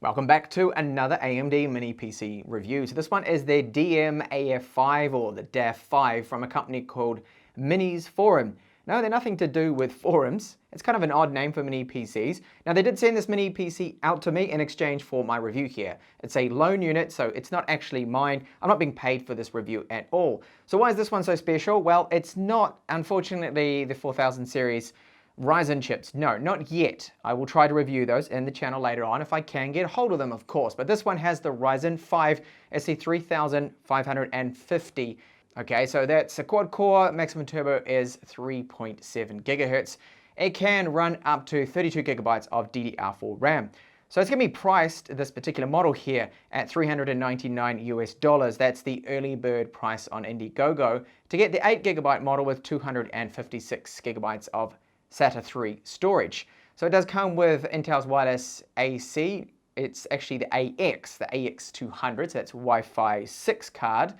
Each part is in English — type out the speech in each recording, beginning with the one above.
Welcome back to another AMD mini PC review. So this one is the DMAF5 or the DAF5 from a company called Minis Forum. No, they're nothing to do with forums. It's kind of an odd name for mini PCs. Now they did send this mini PC out to me in exchange for my review here. It's a loan unit, so it's not actually mine. I'm not being paid for this review at all. So why is this one so special? Well, it's not, unfortunately, the 4000 series Ryzen chips. No, not yet. I will try to review those in the channel later on if I can get hold of them, of course. But this one has the Ryzen 5 SE3550. Okay, so that's a quad core, maximum turbo is 3.7 gigahertz. It can run up to 32 gigabytes of DDR4 RAM. So it's going to be priced, this particular model here, at $399 US. That's the early bird price on Indiegogo to get the 8 gigabyte model with 256 gigabytes of SATA3 storage. So it does come with Intel's wireless AC. It's actually the AX200, so that's Wi-Fi 6 card.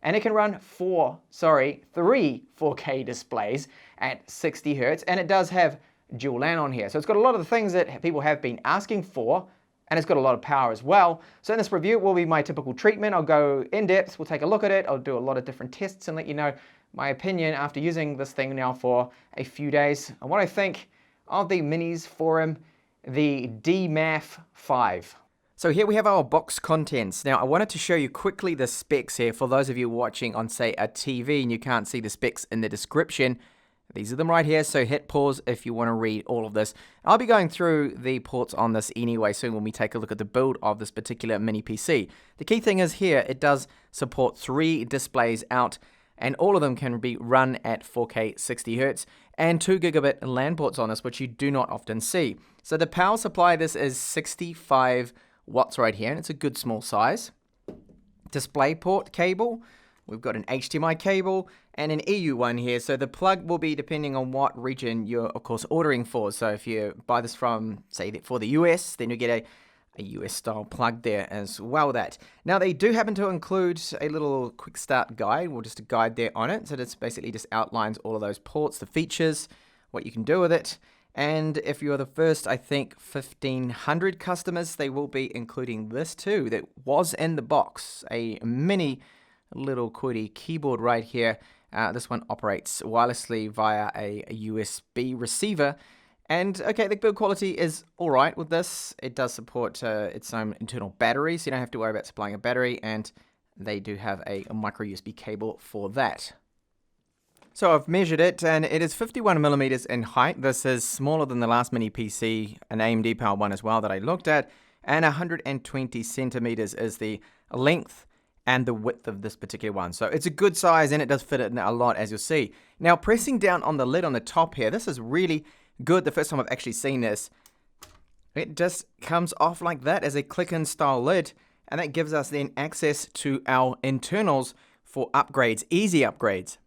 And it can run three 4K displays at 60 Hz. And it does have dual LAN on here. So it's got a lot of the things that people have been asking for. And it's got a lot of power as well. So in this review will be my typical treatment. I'll go in depth, we'll take a look at it. I'll do a lot of different tests and let you know my opinion after using this thing now for a few days and what I think of the Minis Forum, the DMAF5. So here we have our box contents. Now I wanted to show you quickly the specs here for those of you watching on, say, a TV and you can't see the specs in the description. These are them right here, so hit pause if you want to read all of this. I'll be going through the ports on this anyway soon when we take a look at the build of this particular mini PC. The key thing is here, it does support 3 displays out, and all of them can be run at 4K 60 Hz, and 2 gigabit LAN ports on this, which you do not often see. So the power supply, this is 65 watts right here, and it's a good small size. Display port cable, we've got an HDMI cable, and an EU one here. So the plug will be depending on what region you're, of course, ordering for. So if you buy this from, say, for the US, then you get a US style plug there as well. Now they do happen to include a little quick start guide, or just a guide there on it. So this basically just outlines all of those ports, the features, what you can do with it. And if you're the first, I think, 1,500 customers, they will be including this too. That was in the box, a mini little QWERTY keyboard right here. This one operates wirelessly via a USB receiver. And okay, the build quality is alright with this. It does support its own internal battery, so you don't have to worry about supplying a battery, and they do have a micro USB cable for that. So I've measured it, and it is 51 millimeters in height. This is smaller than the last mini PC, an AMD powered one as well that I looked at, and 120 centimeters is the length and the width of this particular one. So it's a good size, and it does fit in a lot, as you'll see. Now, pressing down on the lid on the top here, this is really good. The first time I've actually seen this, it just comes off like that as a click-in style lid, and that gives us then access to our internals for upgrades, easy upgrades.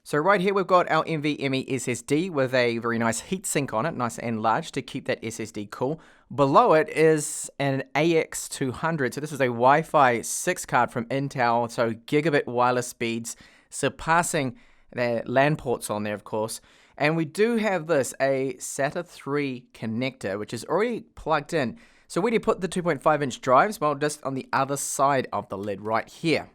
So right here we've got our NVMe SSD with a very nice heatsink on it, nice and large to keep that SSD cool. Below it is an AX200, so this is a Wi-Fi 6 card from Intel, so gigabit wireless speeds, surpassing the LAN ports on there, of course. And we do have this, a SATA3 connector, which is already plugged in. So where do you put the 2.5-inch drives? Well, just on the other side of the lid right here.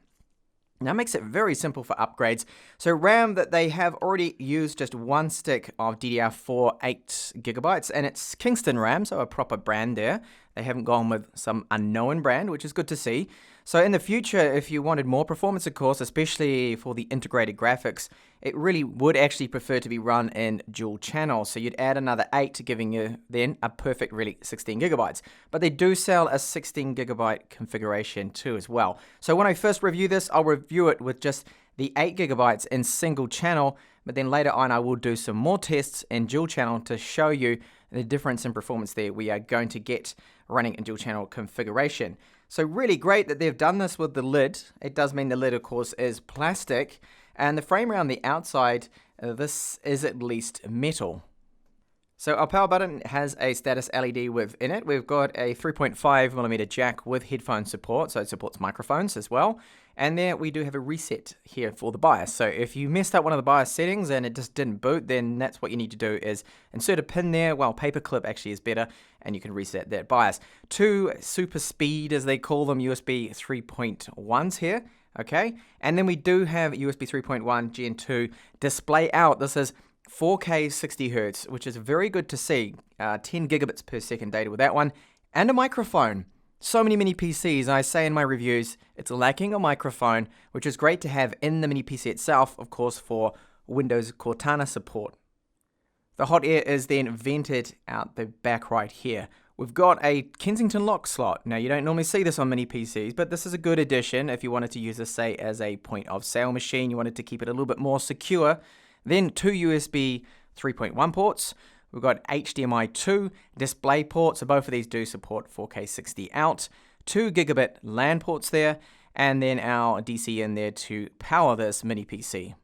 Now, it makes it very simple for upgrades. So RAM that they have already used just one stick of DDR4 8 gigabytes, and it's Kingston RAM, so a proper brand there. They haven't gone with some unknown brand, which is good to see. So in the future, if you wanted more performance, of course, especially for the integrated graphics, it really would actually prefer to be run in dual channel. So you'd add another 8, giving you then a perfect, really, 16 gigabytes. But they do sell a 16 gigabyte configuration too as well. So when I first review this, I'll review it with just the 8 gigabytes in single channel, but then later on I will do some more tests in dual channel to show you the difference in performance there we are going to get running in dual channel configuration. So really great that they've done this with the lid. It does mean the lid, of course, is plastic, and the frame around the outside, this is at least metal. So our power button has a status LED within it. We've got a 3.5mm jack with headphone support, so it supports microphones as well. And there we do have a reset here for the BIOS. So if you messed up one of the BIOS settings and it just didn't boot, then that's what you need to do is insert a pin there. Well, paperclip actually is better, and you can reset that BIOS. Two super speed, as they call them, USB 3.1s here. Okay, and then we do have USB 3.1 Gen 2 display out. This is 4K 60 Hz, which is very good to see. 10 gigabits per second data with that one, and a microphone. So many mini PCs, I say in my reviews, it's lacking a microphone, which is great to have in the mini PC itself, of course, for Windows Cortana support. The hot air is then vented out the back right here. We've got a Kensington lock slot. Now, you don't normally see this on mini PCs, but this is a good addition if you wanted to use this, say, as a point of sale machine. You wanted to keep it a little bit more secure. Then two USB 3.1 ports. We've got HDMI 2 display ports, so both of these do support 4K 60 out. 2 gigabit LAN ports there, and then our DC in there to power this mini PC.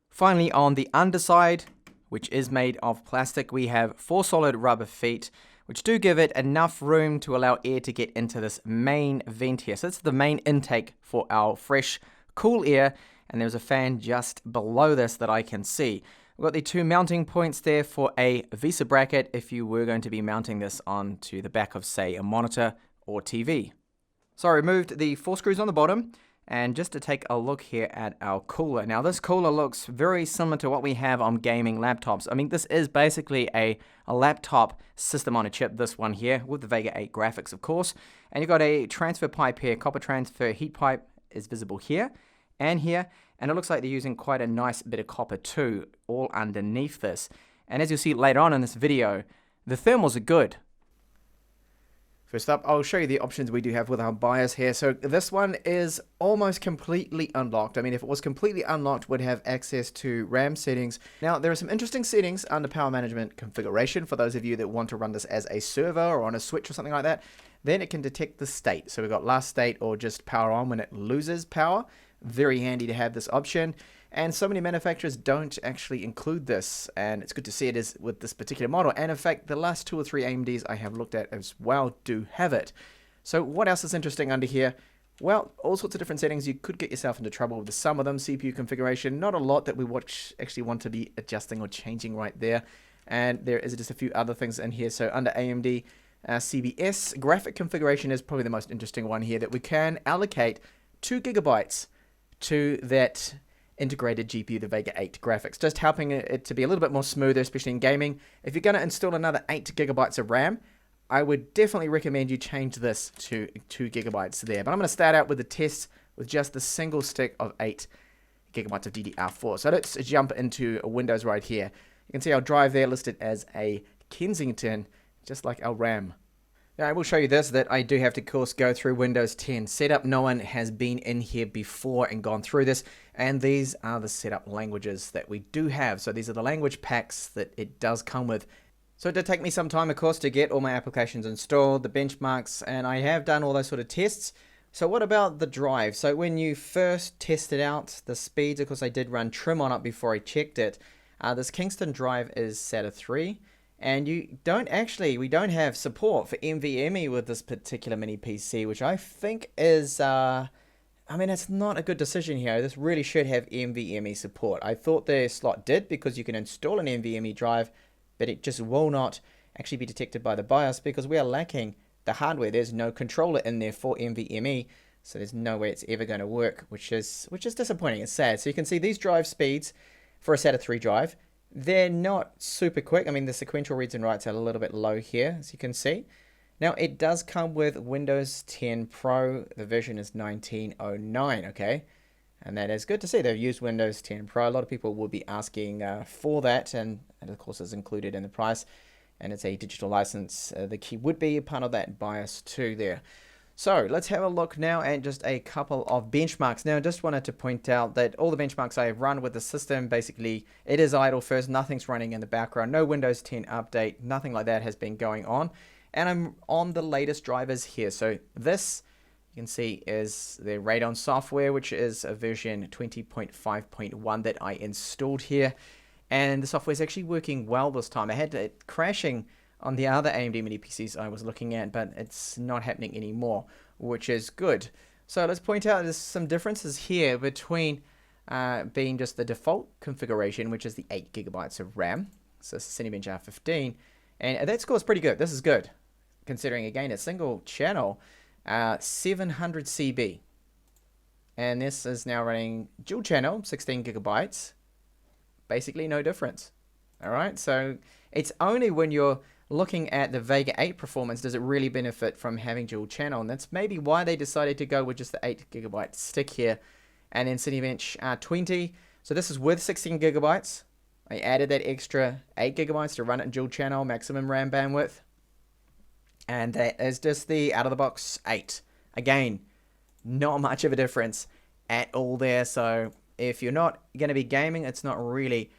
Finally, on the underside, which is made of plastic, we have 4 solid rubber feet, which do give it enough room to allow air to get into this main vent here. So this is the main intake for our fresh, cool air, and there's a fan just below this that I can see. We've got the 2 mounting points there for a VESA bracket if you were going to be mounting this onto the back of, say, a monitor or TV. So I removed the 4 screws on the bottom, and just to take a look here at our cooler. Now this cooler looks very similar to what we have on gaming laptops. I mean, this is basically a laptop system on a chip, this one here, with the Vega 8 graphics, of course. And you've got a transfer pipe here, copper transfer heat pipe is visible here and here. And it looks like they're using quite a nice bit of copper too, all underneath this. And as you'll see later on in this video, the thermals are good. First up, I'll show you the options we do have with our BIOS here. So this one is almost completely unlocked. I mean, if it was completely unlocked, we'd have access to RAM settings. Now, there are some interesting settings under power management configuration for those of you that want to run this as a server or on a switch or something like that. Then it can detect the state. So we've got last state or just power on when it loses power. Very handy to have this option. And so many manufacturers don't actually include this, and it's good to see it is with this particular model. And in fact, the last 2 or 3 AMDs I have looked at as well do have it. So what else is interesting under here? Well, all sorts of different settings. You could get yourself into trouble with some of them. CPU configuration, not a lot that we actually want to be adjusting or changing right there. And there is just a few other things in here. So under AMD CBS, graphic configuration is probably the most interesting one here, that we can allocate 2 gigabytes to that integrated GPU, the Vega 8 graphics, just helping it to be a little bit more smoother, especially in gaming. If you're going to install another 8 gigabytes of RAM, I would definitely recommend you change this to 2 gigabytes there. But I'm going to start out with the test with just the single stick of 8 gigabytes of DDR4. So let's jump into Windows right here. You can see our drive there listed as a Kensington, just like our RAM. Now I will show you this, that I do have to, of course, go through Windows 10 setup. No one has been in here before and gone through this, and these are the setup languages that we do have. So these are the language packs that it does come with. So it did take me some time, of course, to get all my applications installed, the benchmarks, and I have done all those sort of tests. So what about the drive? So when you first tested out the speeds, of course I did run trim on it before I checked it. This Kingston drive is SATA 3. And we don't have support for NVMe with this particular mini PC, which I think is, I mean, it's not a good decision here. This really should have NVMe support. I thought the slot did, because you can install an NVMe drive, but it just will not actually be detected by the BIOS because we are lacking the hardware. There's no controller in there for NVMe, so there's no way it's ever going to work, which is disappointing. It's sad. So you can see these drive speeds for a SATA 3 drive. They're not super quick. I mean, the sequential reads and writes are a little bit low here, as you can see. Now, it does come with Windows 10 Pro. The version is 1909, okay? And that is good to see. They've used Windows 10 Pro. A lot of people will be asking for that, and of course is included in the price. And it's a digital license. The key would be a part of that BIOS too there. So let's have a look now at just a couple of benchmarks. Now, I just wanted to point out that all the benchmarks I have run with the system, basically, it is idle first. Nothing's running in the background. No Windows 10 update. Nothing like that has been going on. And I'm on the latest drivers here. So this, you can see, is the Radeon software, which is a version 20.5.1 that I installed here. and the software is actually working well this time. I had it crashing on the other AMD mini PCs I was looking at, but it's not happening anymore, which is good. So let's point out there's some differences here between being just the default configuration, which is the 8 gigabytes of RAM. So it's a Cinebench R15, and that score is pretty good. This is good, considering again a single channel, 700 CB, and this is now running dual channel, 16 gigabytes. Basically no difference. All right, so it's only when you're looking at the Vega 8 performance does it really benefit from having dual channel, and that's maybe why they decided to go with just the 8 gigabyte stick here. And then Cinebench R20, so this is with 16 gigabytes. I added that extra 8 gigabytes to run it in dual channel, maximum RAM bandwidth, and that is just the out of the box 8. Again, not much of a difference at all there, so if you're not going to be gaming, it's not really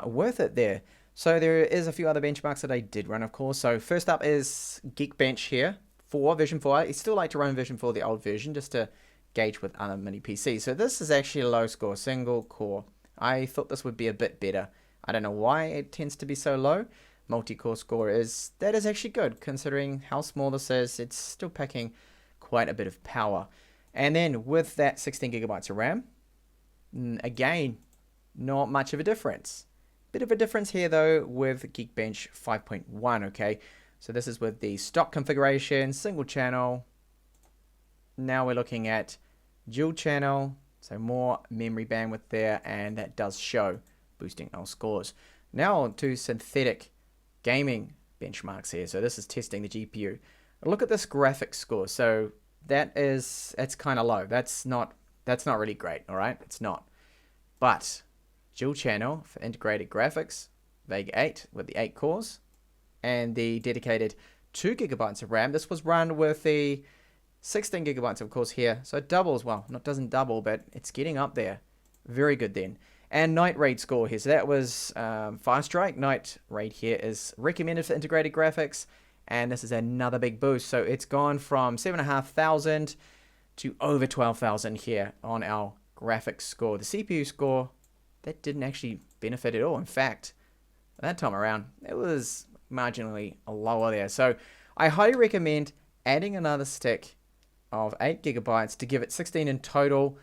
worth it there. So there is a few other benchmarks that I did run, of course. So first up is Geekbench here for version 4. I still like to run version 4, the old version, just to gauge with other mini PCs. So this is actually a low score, single core. I thought this would be a bit better. I don't know why it tends to be so low. Multi-core score is actually good, considering how small this is. It's still packing quite a bit of power. And then with that 16 gigabytes of RAM, again, not much of a difference. Bit of a difference here though with Geekbench 5.1, okay? So this is with the stock configuration, single channel. Now we're looking at dual channel, so more memory bandwidth there, and that does show, boosting our scores. Now to synthetic gaming benchmarks here. So this is testing the GPU. Look at this graphics score. So that's kind of low. That's not really great, all right? It's not. But dual channel for integrated graphics, Vega 8 with the 8 cores, and the dedicated 2 gigabytes of RAM. This was run with the 16 gigabytes, of course, here. So it doubles, well, not doesn't double, but it's getting up there. Very good then. And Night Raid score here. So that was Firestrike. Night Raid here is recommended for integrated graphics, and this is another big boost. So it's gone from 7,500 to over 12,000 here on our graphics score. The CPU score, that didn't actually benefit at all. In fact, that time around, it was marginally lower there. So I highly recommend adding another stick of 8 gigabytes to give it 16 in total.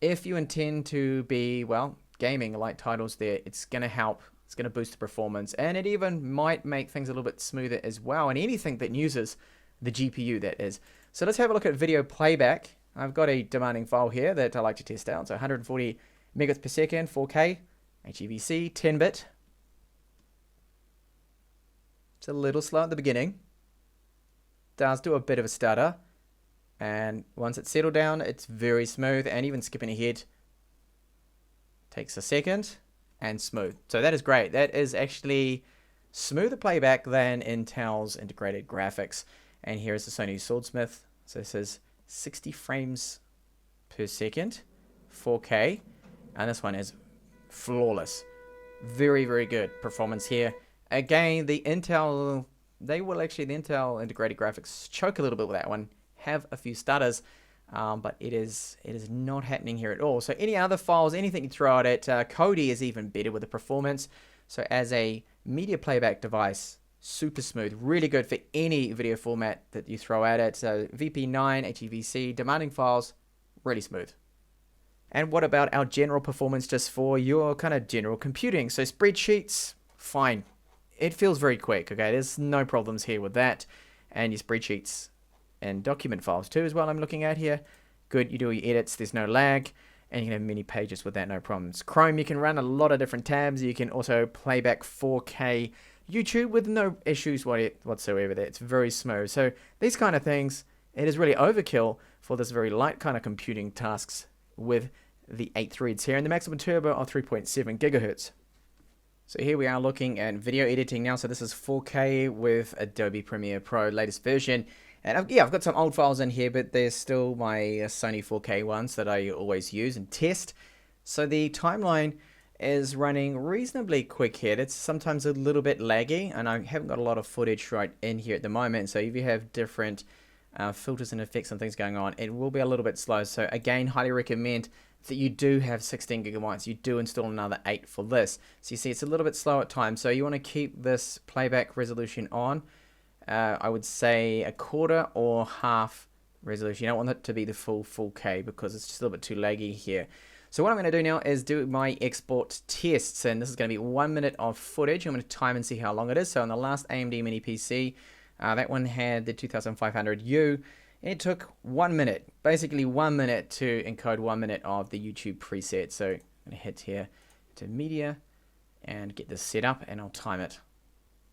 If you intend to be, well, gaming like titles there, it's going to help. It's going to boost the performance, and it even might make things a little bit smoother as well, and anything that uses the GPU, that is. So let's have a look at video playback. I've got a demanding file here that I like to test out. So 140 megabits per second, 4K, HEVC, 10-bit. It's a little slow at the beginning. Does do a bit of a stutter. And once it's settled down, it's very smooth, and even skipping ahead takes a second, and smooth. So that is great. That is actually smoother playback than Intel's integrated graphics. And here is the Sony Swordsmith. So this is 60 frames per second, 4K, and this one is flawless. Very, very good performance here. Again, the Intel integrated graphics choke a little bit with that one, have a few stutters, but it is not happening here at all. So any other files, anything you throw at it, Kodi is even better with the performance. So as a media playback device, super smooth, really good for any video format that you throw at it. So VP9, HEVC, demanding files, really smooth. And what about our general performance just for your kind of general computing? So spreadsheets, fine. It feels very quick, okay? There's no problems here with that. And your spreadsheets and document files too as well I'm looking at here. Good, you do your edits, there's no lag, and you can have many pages with that, no problems. Chrome, you can run a lot of different tabs. You can also play back 4K YouTube with no issues whatsoever there. It's very smooth. So these kind of things, it is really overkill for this very light kind of computing tasks with the 8 threads here and the maximum turbo of 3.7 gigahertz. So here we are looking at video editing now. So this is 4K with Adobe Premiere Pro latest version. And I've got some old files in here, but they're still my Sony 4K ones that I always use and test. So the timeline is running reasonably quick here. It's sometimes a little bit laggy, and I haven't got a lot of footage right in here at the moment. So if you have different filters and effects and things going on, it will be a little bit slow. So again, highly recommend that you do have 16 gigabytes. You do install another 8 for this. So you see it's a little bit slow at times. So you want to keep this playback resolution on. I would say a quarter or half resolution. You don't want it to be the full 4K because it's just a little bit too laggy here. So what I'm going to do now is do my export tests, and this is going to be 1 minute of footage. I'm going to time and see how long it is. So on the last AMD Mini PC, that one had the 2500U. It took 1 minute, basically 1 minute to encode 1 minute of the YouTube preset. So I'm going to hit here to media and get this set up, and I'll time it.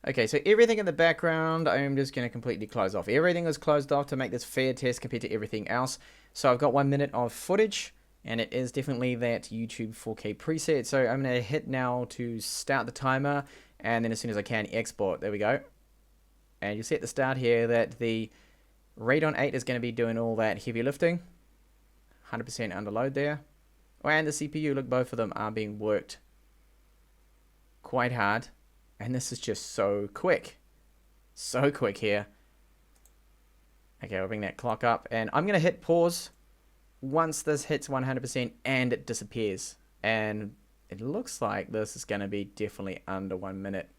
Okay, so everything in the background, I'm just going to completely close off. Everything is closed off to make this fair test compared to everything else. So I've got 1 minute of footage, and it is definitely that YouTube 4K preset. So I'm going to hit now to start the timer, and then as soon as I can, export. There we go. And you see at the start here that the Radeon 8 is going to be doing all that heavy lifting. 100% under load there. And the CPU, look, both of them are being worked quite hard. And this is just so quick. So quick here. Okay, I'll bring that clock up. And I'm going to hit pause once this hits 100% and it disappears. And it looks like this is going to be definitely under 1 minute.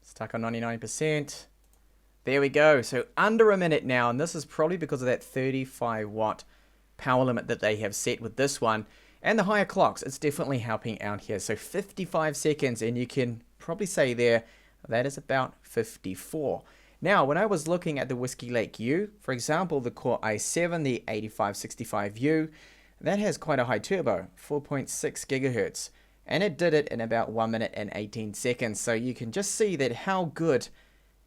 Stuck on 99%. There we go. So under a minute now. And this is probably because of that 35 watt power limit that they have set with this one. And the higher clocks, it's definitely helping out here. So 55 seconds, and you can probably say there, that is about 54. Now, when I was looking at the Whiskey Lake U, for example, the Core i7, the 8565U, that has quite a high turbo, 4.6 gigahertz. And it did it in about 1 minute and 18 seconds. So you can just see that how good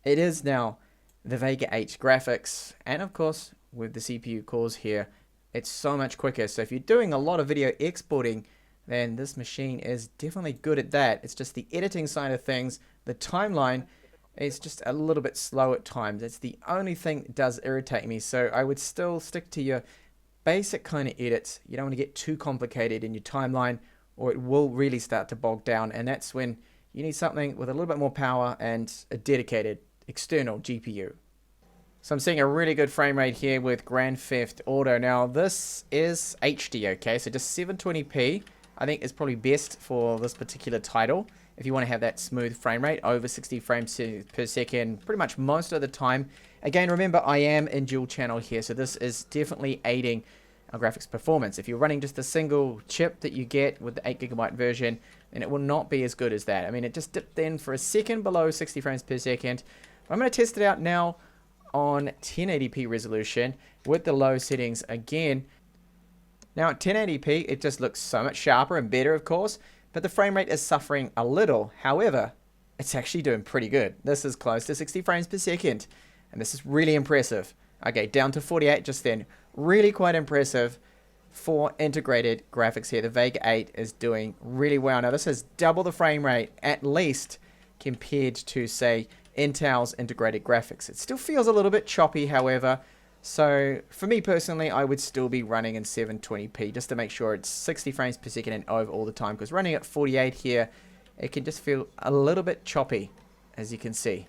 it is now, the Vega 8 graphics. And of course, with the CPU cores here, it's so much quicker. So if you're doing a lot of video exporting, then this machine is definitely good at that. It's just the editing side of things, the timeline is just a little bit slow at times. It's the only thing that does irritate me. So I would still stick to your basic kind of edits. You don't want to get too complicated in your timeline, or it will really start to bog down. And that's when you need something with a little bit more power and a dedicated external GPU. So I'm seeing a really good frame rate here with Grand Theft Auto. Now this is HD, okay, so just 720p I think is probably best for this particular title. If you want to have that smooth frame rate, over 60 frames per second pretty much most of the time. Again, remember I am in dual channel here, so this is definitely aiding our graphics performance. If you're running just a single chip that you get with the 8GB version, then it will not be as good as that. I mean, it just dipped in for a second below 60 frames per second. I'm going to test it out now on 1080p resolution with the low settings again. Now at 1080p it just looks so much sharper and better, of course, but the frame rate is suffering a little. However, it's actually doing pretty good. This is close to 60 frames per second, and this is really impressive. Okay, down to 48 just then. Really quite impressive for integrated graphics here. The Vega 8 is doing really well. Now this is double the frame rate at least compared to, say, Intel's integrated graphics. It still feels a little bit choppy, however, so for me personally, I would still be running in 720p just to make sure it's 60 frames per second and over all the time, because running at 48 here, it can just feel a little bit choppy, as you can see.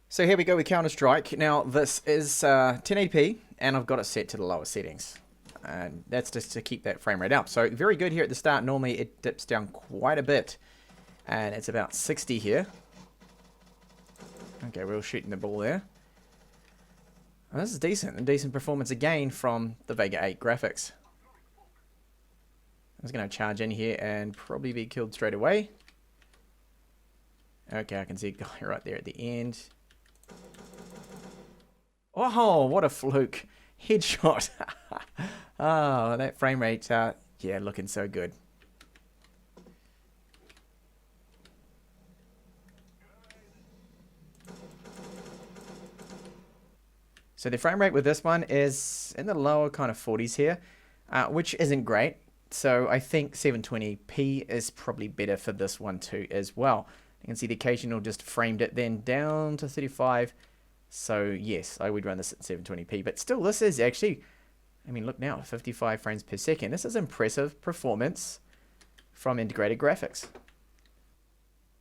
So here we go with Counter-Strike. Now this is 1080p, and I've got it set to the lower settings. And that's just to keep that frame rate up. So very good here at the start. Normally it dips down quite a bit, and it's about 60 here. Okay, we're all shooting the ball there. And this is decent. A decent performance again from the Vega 8 graphics. I was going to charge in here and probably be killed straight away. Okay, I can see a guy right there at the end. Oh, what a fluke. Headshot. Oh, that frame rate, yeah, looking so good. So the frame rate with this one is in the lower kind of 40s here, which isn't great. So I think 720p is probably better for this one too as well. You can see the occasional just framed it then down to 35. So yes, I would run this at 720p, but still this is actually, I mean, look now, 55 frames per second. This is impressive performance from integrated graphics.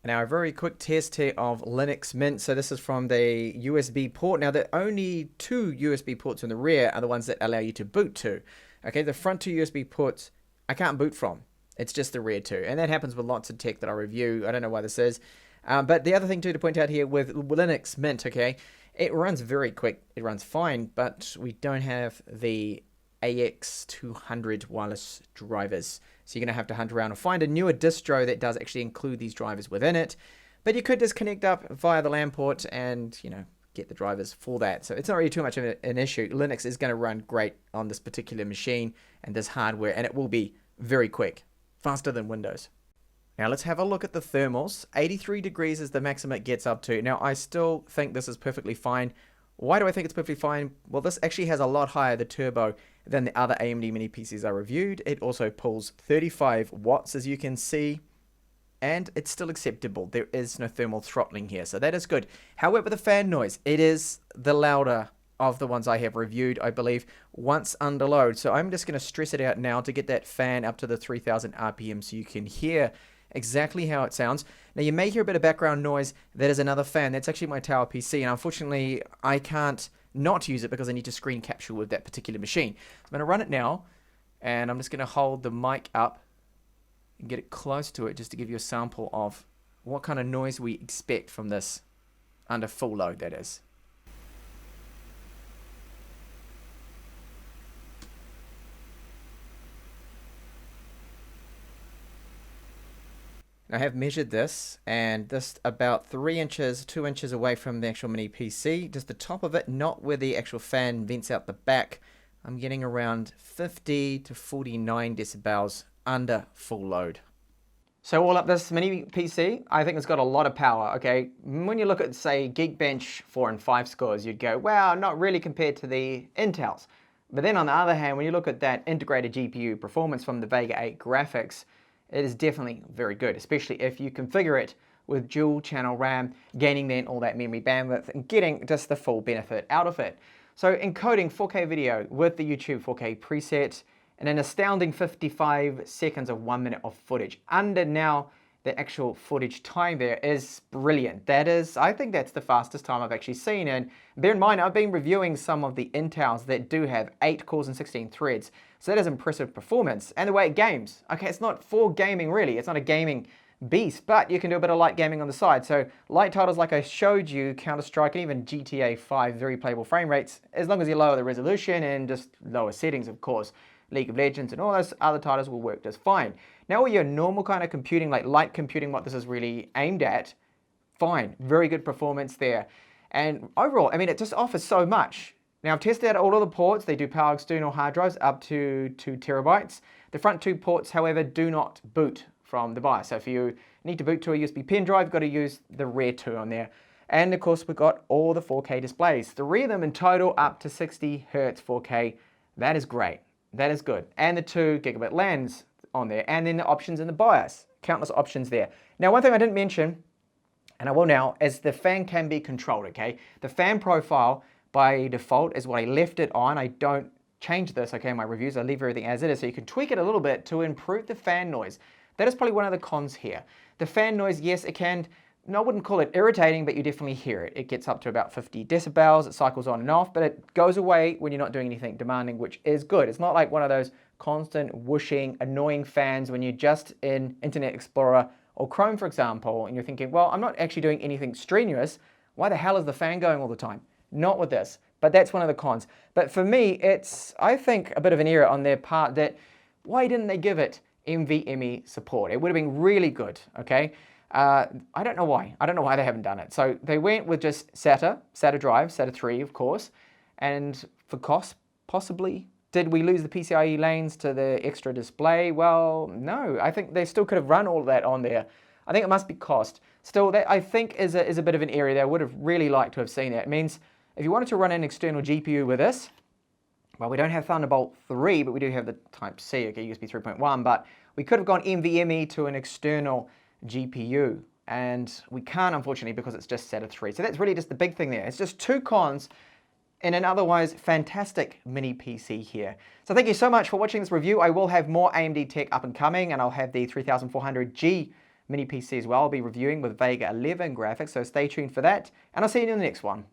Now a very quick test here of Linux Mint. So this is from the USB port. Now the only two USB ports in the rear are the ones that allow you to boot to. Okay, the front two USB ports I can't boot from. It's just the rear two. And that happens with lots of tech that I review. I don't know why this is. But the other thing too to point out here with Linux Mint, okay, it runs very quick. It runs fine, but we don't have the AX200 wireless drivers. So you're going to have to hunt around and find a newer distro that does actually include these drivers within it. But you could just connect up via the LAN port and, you know, get the drivers for that. So it's not really too much of an issue. Linux is going to run great on this particular machine and this hardware, and it will be very quick, faster than Windows. Now let's have a look at the thermals. 83 degrees is the maximum it gets up to. Now I still think this is perfectly fine. Why do I think it's perfectly fine? Well, this actually has a lot higher the turbo than the other AMD mini PCs I reviewed. It also pulls 35 watts, as you can see, and it's still acceptable. There is no thermal throttling here, so that is good. However, the fan noise, it is the louder of the ones I have reviewed, I believe, once under load. So I'm just going to stress it out now to get that fan up to the 3000 RPM so you can hear exactly how it sounds. Now you may hear a bit of background noise. That is another fan. That's actually my tower PC, and unfortunately I can't not use it because I need to screen capture with that particular machine. So I'm going to run it now, and I'm just going to hold the mic up and get it close to it just to give you a sample of what kind of noise we expect from this under full load, that is. I have measured this, and this about 3 inches, 2 inches away from the actual mini PC, just the top of it, not where the actual fan vents out the back. I'm getting around 50 to 49 decibels under full load. So all up this mini PC, I think it's got a lot of power, okay? When you look at, say, Geekbench 4 and 5 scores, you'd go, wow, not really compared to the Intels. But then on the other hand, when you look at that integrated GPU performance from the Vega 8 graphics, it is definitely very good, especially if you configure it with dual channel RAM, gaining then all that memory bandwidth and getting just the full benefit out of it. So encoding 4K video with the YouTube 4K preset and an astounding 55 seconds of 1 minute of footage under now the actual footage time there is brilliant. That is, I think that's the fastest time I've actually seen. And bear in mind, I've been reviewing some of the Intels that do have 8 cores and 16 threads. So that is impressive performance. And the way it games. Okay, it's not for gaming really. It's not a gaming beast, but you can do a bit of light gaming on the side. So light titles like I showed you, Counter-Strike and even GTA 5, very playable frame rates, as long as you lower the resolution and just lower settings, of course. League of Legends and all those other titles will work just fine. Now with your normal kind of computing, like light computing, what this is really aimed at, fine, very good performance there. And overall, I mean, it just offers so much. Now I've tested out all of the ports. They do power external hard drives up to 2 terabytes. The front 2 ports, however, do not boot from the BIOS. So if you need to boot to a USB pen drive, you've got to use the rear 2 on there. And of course, we've got all the 4K displays. 3 of them in total up to 60 Hertz 4K. That is great. That is good. And the 2 gigabit LANs on there. And then the options in the BIOS. Countless options there. Now, one thing I didn't mention, and I will now, is the fan can be controlled, okay? The fan profile by default is what I left it on. I don't change this, okay, in my reviews. I leave everything as it is. So you can tweak it a little bit to improve the fan noise. That is probably one of the cons here. The fan noise, yes, it can, no, I wouldn't call it irritating, but you definitely hear it. It gets up to about 50 decibels, it cycles on and off, but it goes away when you're not doing anything demanding, which is good. It's not like one of those constant whooshing, annoying fans when you're just in Internet Explorer or Chrome, for example, and you're thinking, well, I'm not actually doing anything strenuous. Why the hell is the fan going all the time? Not with this, but that's one of the cons. But for me, it's, I think, a bit of an error on their part that, why didn't they give it NVMe support? It would have been really good, okay? I don't know why. I don't know why they haven't done it. So they went with just SATA drive, SATA3 of course, and for cost, possibly. Did we lose the PCIe lanes to the extra display? Well, no. I think they still could have run all of that on there. I think it must be cost. Still, that I think is a bit of an area that I would have really liked to have seen that. It means if you wanted to run an external GPU with this, well, we don't have Thunderbolt 3, but we do have the Type-C, okay, USB 3.1, but we could have gone NVMe to an external GPU, and we can't, unfortunately, because it's just SATA 3. So that's really just the big thing there. It's just 2 cons in an otherwise fantastic mini PC here. So thank you so much for watching this review. I will have more AMD tech up and coming, and I'll have the 3400G mini PC as well. I'll be reviewing with Vega 11 graphics, so stay tuned for that, and I'll see you in the next one.